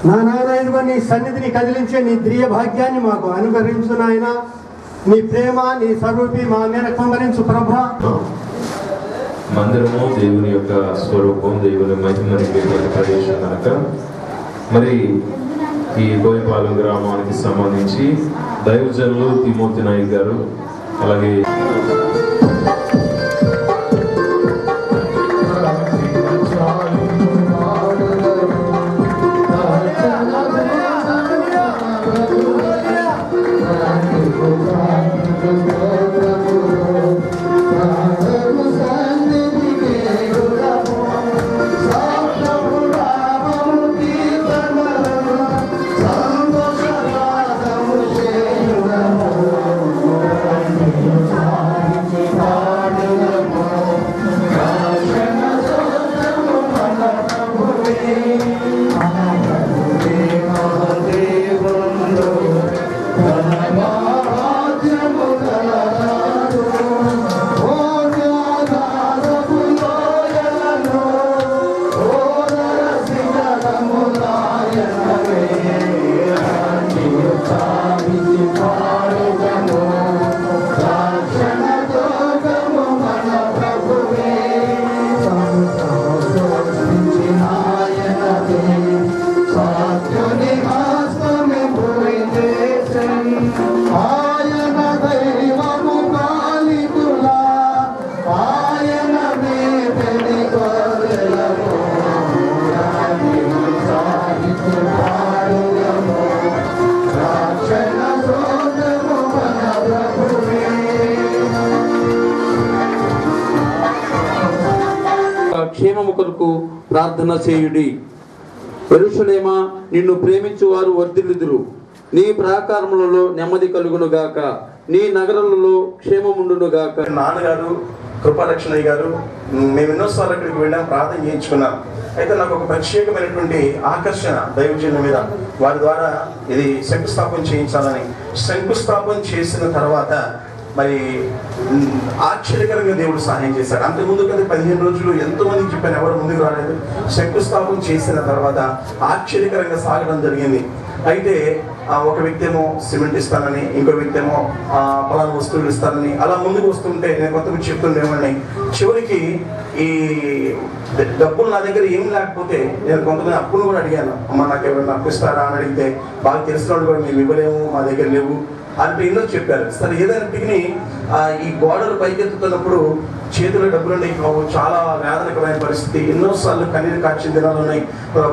నా నాయన ఇదిగో నీ సన్నిధిని కదిలించే నీ దివ్య భాగ్యాన్ని మాకు అనుగ్రహించు నాయన. నీ ప్రేమ నీ స్వరూపి మా మీద కుమ్మరించు ప్రభా. మందిరము దేవుని యొక్క స్వరూపం, దేవుని మహిమని ప్రదేశం కనుక మరి ఈ బోయపాలెం గ్రామానికి సంబంధించి దైవజనులు తిమోతి నాయక్ గారు, అలాగే క్షేమము కొరకు ప్రార్థన చేయుడి. యెరూషలేమా, నిన్ను ప్రేమించు వారు వర్ధిల్లుదురు. నీ ప్రాకారములలో నెమ్మది కలుగును గాక, నీ నగరములలో క్షేమముండును గాక. నాన్నగారు కృపాలక్ష్మణయ్య గారు మేము ఎన్నోసార్లు అక్కడికి వెళ్ళాం, ప్రార్థన చేయించుకున్నాం. అయితే నాకు ఒక ప్రత్యేకమైనటువంటి ఆకర్షణ దైవజనుల మీద, వారి ద్వారా ఇది శంకుస్థాపన చేయించాలని. శంకుస్థాపన చేసిన తర్వాత మరి ఆశ్చర్యకరంగా దేవుడు సహాయం చేశాడు. అంతకుముందు కదా 15 రోజులు ఎంతో మందికి చెప్పాను, ఎవరు ముందుకు రాలేదు. శంకుస్థాపన చేసిన తర్వాత ఆశ్చర్యకరంగా సాగడం జరిగింది. అయితే ఒక వ్యక్తి ఏమో సిమెంట్ ఇస్తానని, ఇంకో వ్యక్తి ఏమో పలానా వస్తువులు ఇస్తానని అలా ముందుకు వస్తుంటే నేను కొంతమంది చెప్తుండేవాడిని. చివరికి ఈ డబ్బులు నా దగ్గర ఏం లేకపోతే నేను కొంతమంది అప్పులు కూడా అడిగాను. అమ్మ నాకు ఎవరైనా అప్పు ఇస్తారా అని అడిగితే బాగా తెలిసిన వాళ్ళు కూడా మేము ఇవ్వలేము, మా దగ్గర లేవు అంటే ఎన్నో చెప్పారు. సరే ఏదైనప్పటికీ ఈ గోడలు పైకెత్తుతున్నప్పుడు చేతిలో డబ్బులు కావు, చాలా వేదనకరమైన పరిస్థితి. ఎన్నోసార్లు కన్నీరు కార్చిన దినాలు ఉన్నాయి.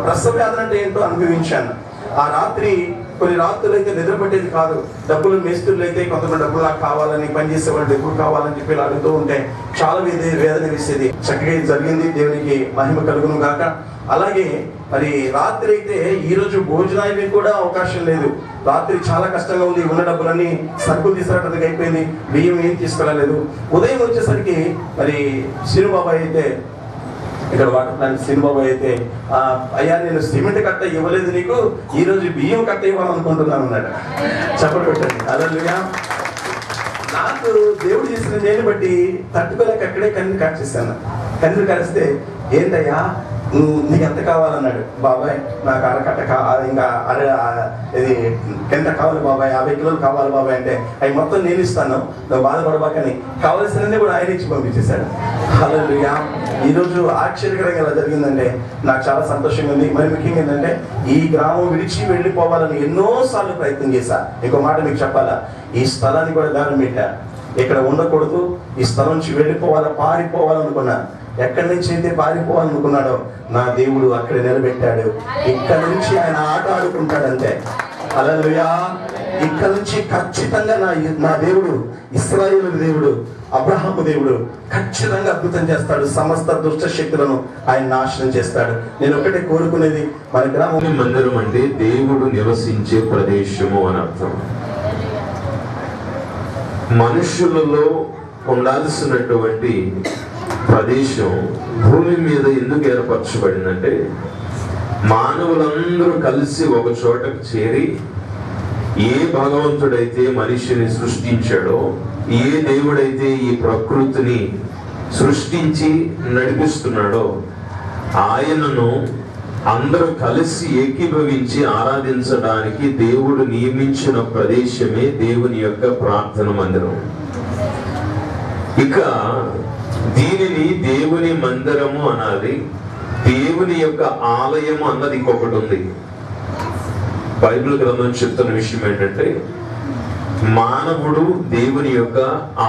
ప్రసవ వేదన అంటే ఏంటో అనుభవించాను. ఆ రాత్రి కొన్ని రాత్రులు అయితే నిద్ర పట్టేది కాదు. డబ్బులు మేస్త్రులు అయితే కొంతమంది డబ్బులు నాకు కావాలని, పనిచేసేవాళ్ళు డబ్బులు కావాలని చెప్పి అడుగుతూ ఉంటే చాలా వేదన వేసేది. చక్కగా జరిగింది, దేవునికి మహిమ కలుగును గాక. అలాగే మరి రాత్రి అయితే ఈరోజు భోజనానికి కూడా అవకాశం లేదు. రాత్రి చాలా కష్టంగా ఉంది. ఉన్న డబ్బులన్నీ సరుకులు తీసుకురావడానికి అయిపోయింది, బియ్యం ఏం తీసుకెళ్ళలేదు. ఉదయం వచ్చేసరికి మరి శ్రీనుబాబాయ్ అయితే, ఇక్కడ వాటర్ ప్లాంట్ శ్రీనుబాబాయ్ అయితే, అయ్యా నేను సిమెంట్ కట్ట ఇవ్వలేదు నీకు, ఈరోజు బియ్యం కట్ట ఇవ్వాలనుకుంటున్నాను అన్నాడు. చప్పట్లు పెట్టండి. హల్లెలూయా. నాకు దేవుడు చేసిన నేను బట్టి తట్టుకోలేక అక్కడే కన్నీరు కార్చేస్తాను. కన్నీరు కారిస్తే ఏంటయ్యా నీకు ఎంత కావాలన్నాడు. బాబాయ్ నాకు అరకట్ట ఇంకా ఇది ఎంత కావాలి బాబాయ్, 50 కిలోలు కావాలి బాబాయ్ అంటే అవి మొత్తం నేను ఇస్తాను, నువ్వు బాధపడబాకని కావాల్సినవి కూడా ఆయన ఇచ్చి పంపించేశాడు. హల్లెలూయా. ఈరోజు ఆశ్చర్యకరంగా ఎలా జరిగిందంటే నాకు చాలా సంతోషంగా ఉంది. మరి ముఖ్యంగా ఏంటంటే ఈ గ్రామం విడిచి వెళ్ళిపోవాలని ఎన్నోసార్లు ప్రయత్నం చేశా. ఇంకో మాట మీకు చెప్పాలా, ఈ స్థలాన్ని కూడా దారం పెట్టా. ఇక్కడ ఉండకూడదు, ఈ స్థలం నుంచి వెళ్ళిపోవాలా, పారిపోవాలనుకున్నా. ఎక్కడి నుంచి అయితే పారిపోవాలనుకున్నాడో నా దేవుడు అక్కడ నిలబెట్టాడు. ఇక్కడ నుంచి ఆయన ఆట ఆడుకుంటాడంతే. హల్లెలూయా. ఇక్కడ నుంచి ఖచ్చితంగా నా దేవుడు, ఇశ్రాయేలు దేవుడు, అబ్రహాము దేవుడు ఖచ్చితంగా అద్భుతం చేస్తాడు. సమస్త దుష్ట శక్తులను ఆయన నాశనం చేస్తాడు. నేను ఒకటే కోరుకునేది, మన గ్రామం మందిరం అంటే దేవుడు నివసించే ప్రదేశము అని అర్థం. మనుషులలో ఉండాల్సినటువంటి ప్రదేశం భూమి మీద ఎందుకు ఏర్పరచబడిందంటే, మానవులందరూ కలిసి ఒక చోటకు చేరి ఏ భగవంతుడైతే మనిషిని సృష్టించాడో, ఏ దేవుడైతే ఈ ప్రకృతిని సృష్టించి నడిపిస్తున్నాడో ఆయనను అందరూ కలిసి ఏకీభవించి ఆరాధించడానికి దేవుడు నియమించిన ప్రదేశమే దేవుని యొక్క ప్రార్థన మందిరం. ఇక దీనిని దేవుని మందిరము అనాలి, దేవుని యొక్క ఆలయము అన్నది ఇంకొకటి ఉంది. బైబిల్ గ్రంథం చెప్తున్న విషయం ఏంటంటే మానవుడు దేవుని యొక్క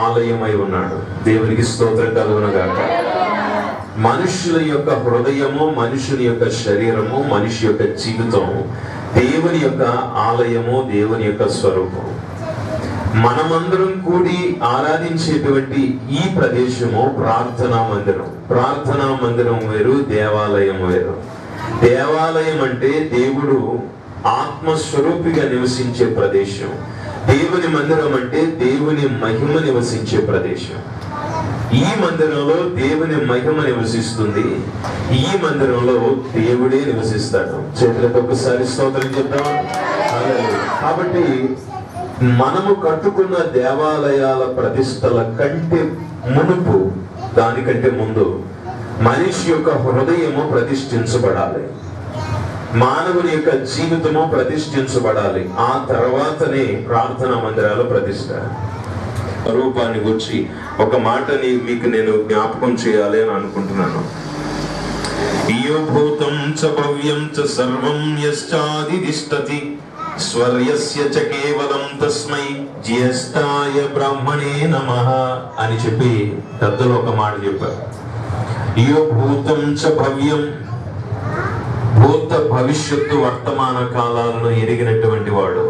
ఆలయమై ఉన్నాడు. దేవునికి స్తోత్రం కలుగునుగాక. మనుషుల యొక్క హృదయము, మనుషుని యొక్క శరీరము, మనిషి యొక్క జీవితం దేవుని యొక్క ఆలయము, దేవుని యొక్క స్వరూపం. మనమందరం కూడి ఆరాధించేటువంటి ఈ ప్రదేశము ప్రార్థనా మందిరం. ప్రార్థనా మందిరం వేరు, దేవాలయం వేరు. దేవాలయం అంటే దేవుడు ఆత్మస్వరూపిగా నివసించే ప్రదేశం. దేవుని మందిరం అంటే దేవుని మహిమ నివసించే ప్రదేశం. ఈ మందిరంలో దేవుని మహిమ నివసిస్తుంది, ఈ మందిరంలో దేవుడే నివసిస్తాడు. చేతులకు ఒకసారి స్తోత్రం చెప్తాం. కాబట్టి మనము కట్టుకున్న దేవాలయాల ప్రతిష్టల కంటే మునుపు, దానికంటే ముందు మనిషి యొక్క హృదయము ప్రతిష్ఠించబడాలి, మానవుని యొక్క జీవితము ప్రతిష్ఠించబడాలి. ఆ తర్వాతనే ప్రార్థనా మందిరాల ప్రతిష్ట. రూపాన్ని గురించి ఒక మాటని మీకు నేను జ్ఞాపకం చేయాలి అని అనుకుంటున్నాను. ఇయోభూతం చ భవ్యం చ సర్వం యశ్చాదిదిష్టతి స్వర్యస్య చ కేవలం తస్మై జ్యేష్ఠాయ బ్రహ్మణే నమః అని చెప్పి పెద్దలు ఒక మాట చెప్పారు. ఇయోభూతం చ భవ్యం, భూత భవిష్యత్తు వర్తమాన కాలాలను ఎరిగినటువంటి వాడు.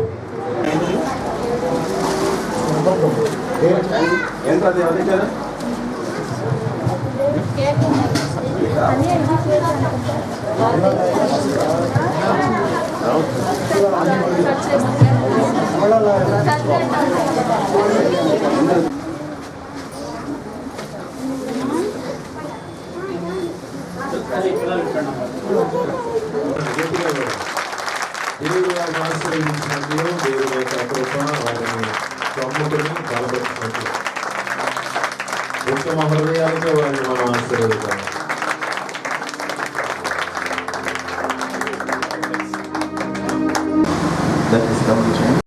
దేవుడు వారిని ఆశీర్వదించినట్లు, దేవుడి యొక్క కృప వారిని సొమ్ముకుని బలపరిచినట్లు ఉత్తమ హృదయాలతో వారిని మనం ఆశీర్వదిద్దాం.